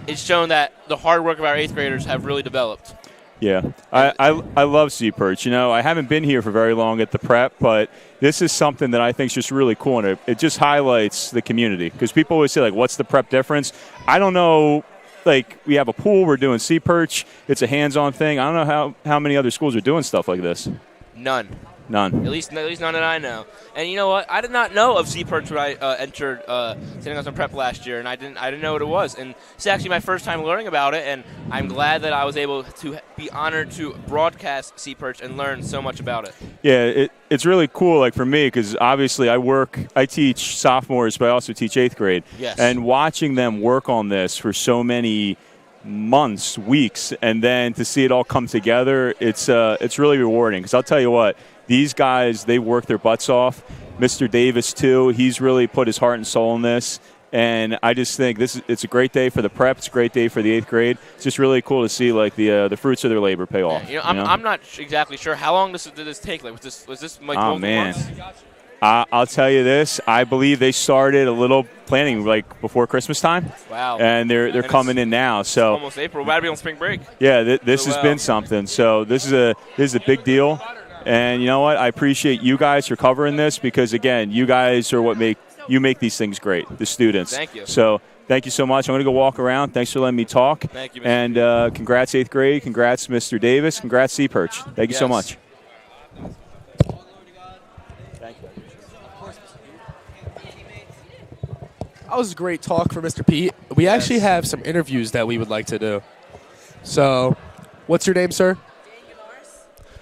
is shown that the hard work of our 8th graders have really developed. Yeah, I love Seaperch. You know, I haven't been here for very long at the prep, but this is something that I think is just really cool, and it just highlights the community. Because people always say, like, what's the prep difference? I don't know. Like, we have a pool, we're doing Seaperch. It's a hands-on thing. I don't know how many other schools are doing stuff like this. None. None. At least none that I know. And you know what? I did not know of Seaperch when I entered St. Augustine Prep last year, and I didn't know what it was. And it's actually my first time learning about it, and I'm glad that I was able to be honored to broadcast Seaperch and learn so much about it. Yeah, it's really cool, like for me, because obviously I teach sophomores, but I also teach 8th grade. Yes. And watching them work on this for so many months, weeks, and then to see it all come together, it's really rewarding. Because I'll tell you what, these guys, they work their butts off. Mr. Davis, too, he's really put his heart and soul in this. And I just think it's a great day for the prep. It's a great day for the 8th grade. It's just really cool to see like the fruits of their labor pay off. Yeah, I'm not exactly sure. How long did this take? Like, was this like multiple months? I'll tell you this. I believe they started a little planning like before Christmas time. Wow. And they're coming in now. So almost April. We're about to be on spring break. Yeah, this has been something. So this is a big deal. And you know what? I appreciate you guys for covering this because, again, you guys are what make these things great, the students. Thank you. So thank you so much. I'm going to go walk around. Thanks for letting me talk. Thank you, Mr. And congrats, 8th grade. Congrats, Mr. Davis. Congrats, Seaperch. Thank you so much. That was a great talk for Mr. Pete. We actually have some interviews that we would like to do. So, what's your name, sir?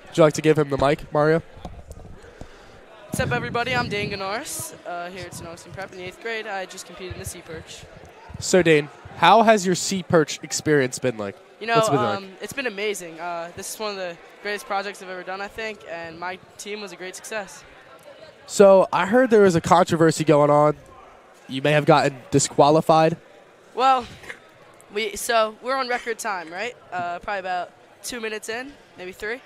Would you like to give him the mic, Mario? What's up, everybody? I'm Dane Ganaris, here at St. Augustine Prep in the 8th grade. I just competed in the Seaperch. So, Dane, how has your Seaperch experience been like? You know, What's it been like? it's been amazing. This is one of the greatest projects I've ever done, I think, and my team was a great success. So, I heard there was a controversy going on. You may have gotten disqualified. Well, we're on record time, right? Probably about 2 minutes in, maybe 3.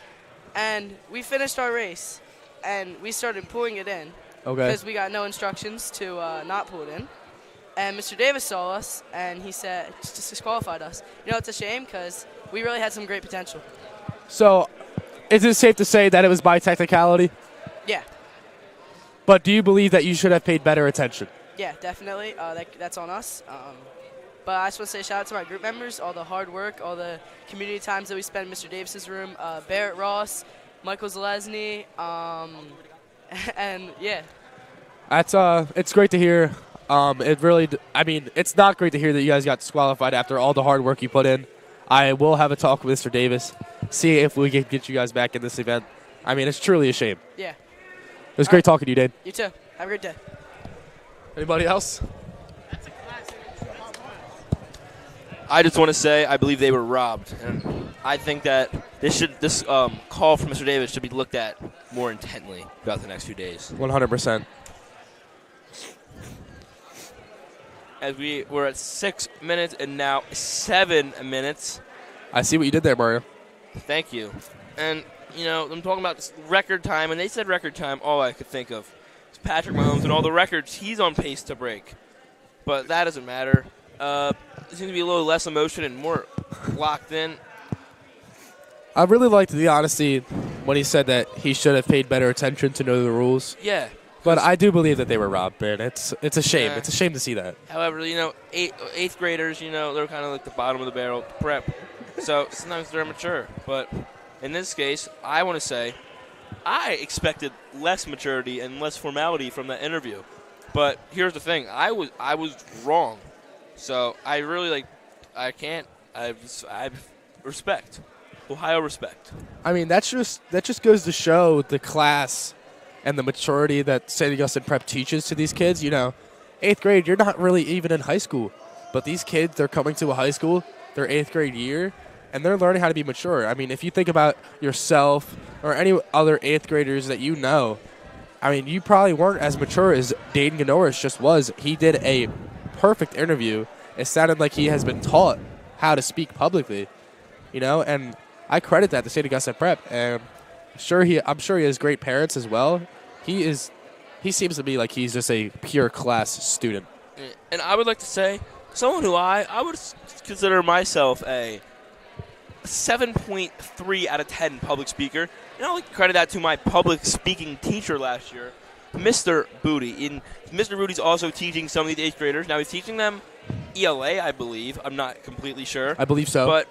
And we finished our race, and we started pulling it in. Okay. Because we got no instructions to not pull it in. And Mr. Davis saw us, and he said, just disqualified us. You know, it's a shame because we really had some great potential. So, is it safe to say that it was by technicality? Yeah. But do you believe that you should have paid better attention? Yeah, definitely. That's on us. But I just want to say shout out to my group members, all the hard work, all the community times that we spent in Mr. Davis's room, Barrett Ross, Michael Zalesny, and yeah. It's great to hear. It's not great to hear that you guys got disqualified after all the hard work you put in. I will have a talk with Mr. Davis, see if we can get you guys back in this event. I mean, it's truly a shame. Yeah. It was great talking to you, Dane. You too. Have a great day. Anybody else? I just want to say I believe they were robbed, and I think that this call from Mr. Davis should be looked at more intently throughout the next few days. 100%. As we're at 6 minutes and now 7 minutes. I see what you did there, Mario. Thank you. And, you know, I'm talking about this record time, and they said record time, all I could think of is Patrick Mahomes and all the records he's on pace to break. But that doesn't matter. There seems to be a little less emotion and more locked in. I really liked the honesty when he said that he should have paid better attention to know the rules. Yeah. But I do believe that they were robbed, man. It's a shame. Yeah. It's a shame to see that. However, you know, eighth graders, you know, they're kind of like the bottom of the barrel prep. So sometimes they're immature. But in this case, I want to say I expected less maturity and less formality from that interview. But here's the thing. I was wrong. So I really I respect. Ohio respect. I mean, that just goes to show the class and the maturity that St. Augustine Prep teaches to these kids. You know, 8th grade, you're not really even in high school. But these kids, they're coming to a high school, their 8th grade year, and they're learning how to be mature. I mean, if you think about yourself or any other 8th graders that you know, I mean, you probably weren't as mature as Dayton Ganoris just was. He did a perfect interview. It sounded like he has been taught how to speak publicly, and I credit that to St. Augustine Prep. And I'm sure he has great parents as well. He seems to me like he's just a pure class student. And I would like to say, someone who I would consider myself a 7.3 out of 10 public speaker. And I like to credit that to my public speaking teacher last year, Mr. Booty. Mr. Booty's also teaching some of these 8th graders. Now, he's teaching them ELA, I believe. I'm not completely sure. I believe so. But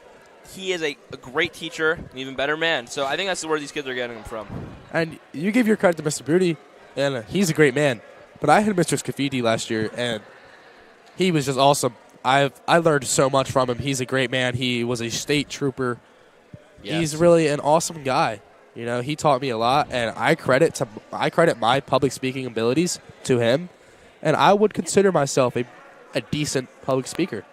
he is a great teacher, an even better man. So I think that's where these kids are getting him from. And you give your credit to Mr. Booty, and he's a great man. But I had Mr. Scafidi last year, and he was just awesome. I learned so much from him. He's a great man. He was a state trooper. Yes. He's really an awesome guy. He taught me a lot, and I credit my public speaking abilities to him, and I would consider myself a decent public speaker.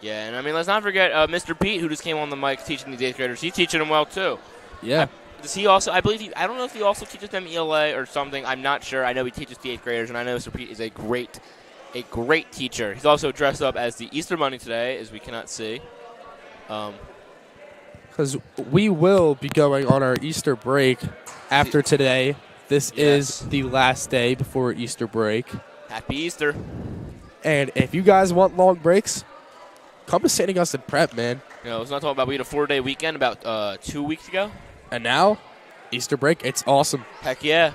Yeah, and I mean, let's not forget Mr. Pete, who just came on the mic teaching these 8th graders. He's teaching them well too. Yeah. Does he also? I believe I don't know if he also teaches them ELA or something. I'm not sure. I know he teaches the 8th graders, and I know Mr. Pete is a great teacher. He's also dressed up as the Easter Bunny today, as we cannot see. Because we will be going on our Easter break after today. This is the last day before Easter break. Happy Easter. And if you guys want long breaks, come to St. Augustine Prep, man. Let's not talk about we had a 4-day weekend about 2 weeks ago. And now, Easter break, it's awesome. Heck yeah.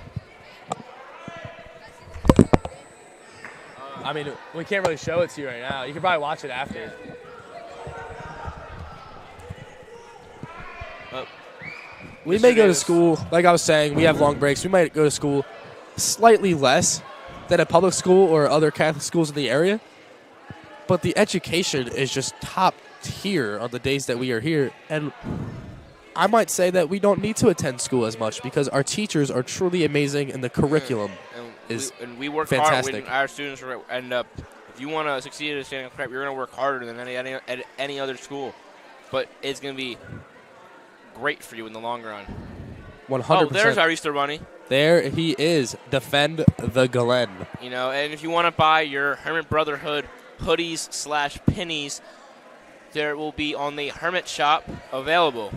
I mean, we can't really show it to you right now. You can probably watch it after. We may go to school, like I was saying, we have long breaks. We might go to school slightly less than a public school or other Catholic schools in the area. But the education is just top tier on the days that we are here. And I might say that we don't need to attend school as much because our teachers are truly amazing and the curriculum is and we work fantastic. hard. Our students end up, if you want to succeed at St. Prep, you're going to work harder than any other school. But it's going to be great for you in the long run. 100%. Oh, there's our Easter Bunny. There he is. Defend the Glen. And if you want to buy your Hermit Brotherhood hoodies / pennies, there will be on the Hermit shop available.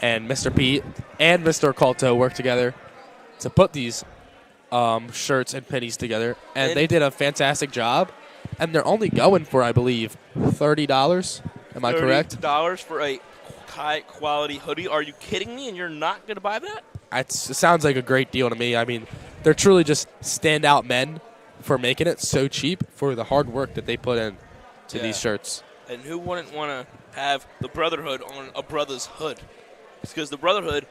And Mr. Pete and Mr. Colto worked together to put these shirts and pennies together, and they did a fantastic job. And they're only going for, I believe, $30. Am I correct? $30 for a high-quality hoodie. Are you kidding me? And you're not going to buy that? It sounds like a great deal to me. I mean, they're truly just standout men for making it so cheap for the hard work that they put in to these shirts. And who wouldn't want to have the Brotherhood on a brother's hood? It's because the Brotherhood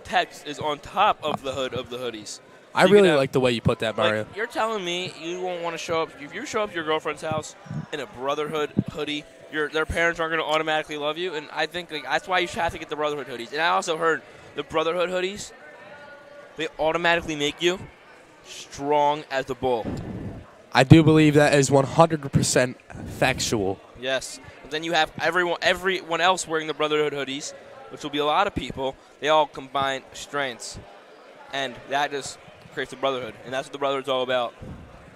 text is on top of the hood of the hoodies. So I really like the way you put that, Mario. You're telling me you won't want to show up. If you show up to your girlfriend's house in a Brotherhood hoodie, their parents aren't going to automatically love you. And I think that's why you should have to get the Brotherhood hoodies. And I also heard the Brotherhood hoodies, they automatically make you strong as the bull. I do believe that is 100% factual. Yes. And then you have everyone else wearing the Brotherhood hoodies, which will be a lot of people. They all combine strengths. And that just creates the Brotherhood. And that's what the Brotherhood's all about.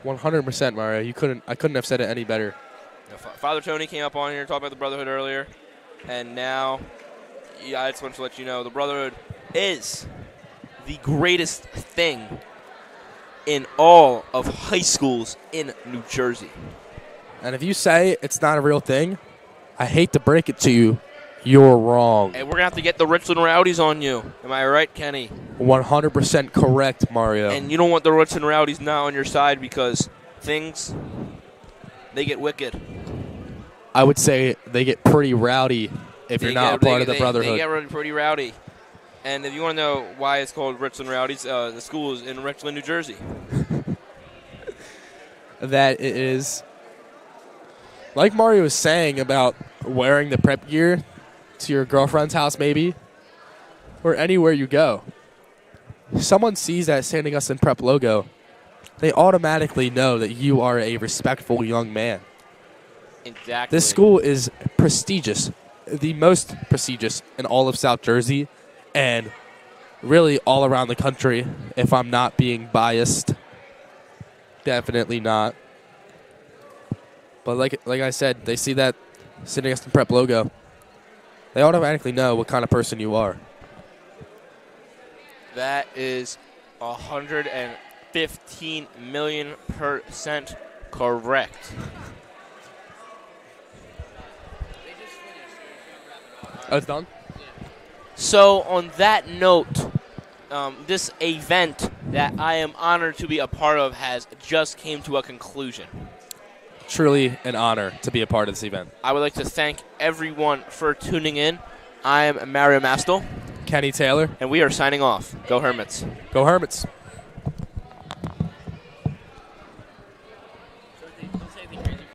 100%, Mario. I couldn't have said it any better. Father Tony came up on here and talked about the Brotherhood earlier. And now, I just want to let you know, the Brotherhood is the greatest thing in all of high schools in New Jersey. And if you say it's not a real thing, I hate to break it to you, you're wrong. And we're going to have to get the Richland Rowdies on you. Am I right, Kenny? 100% correct, Mario. And you don't want the Richland Rowdies now on your side because things, they get wicked. I would say they get pretty rowdy if you're not a part of the Brotherhood. They get pretty rowdy. And if you want to know why it's called Richland Rowdies, the school is in Richland, New Jersey. That it is. Like Mario was saying about wearing the prep gear to your girlfriend's house maybe, or anywhere you go. Someone sees that St. Augustine Prep logo, they automatically know that you are a respectful young man. Exactly. This school is prestigious, the most prestigious in all of South Jersey, and really all around the country, if I'm not being biased. Definitely not. But like I said, they see that St. Augustine Prep logo. They automatically know what kind of person you are. That is 115 million% correct. Oh, it's done? So on that note, this event that I am honored to be a part of has just came to a conclusion. Truly an honor to be a part of this event. I would like to thank everyone for tuning in. I am Mario Mastel. Kenny Taylor. And we are signing off. Go Hermits. Go Hermits.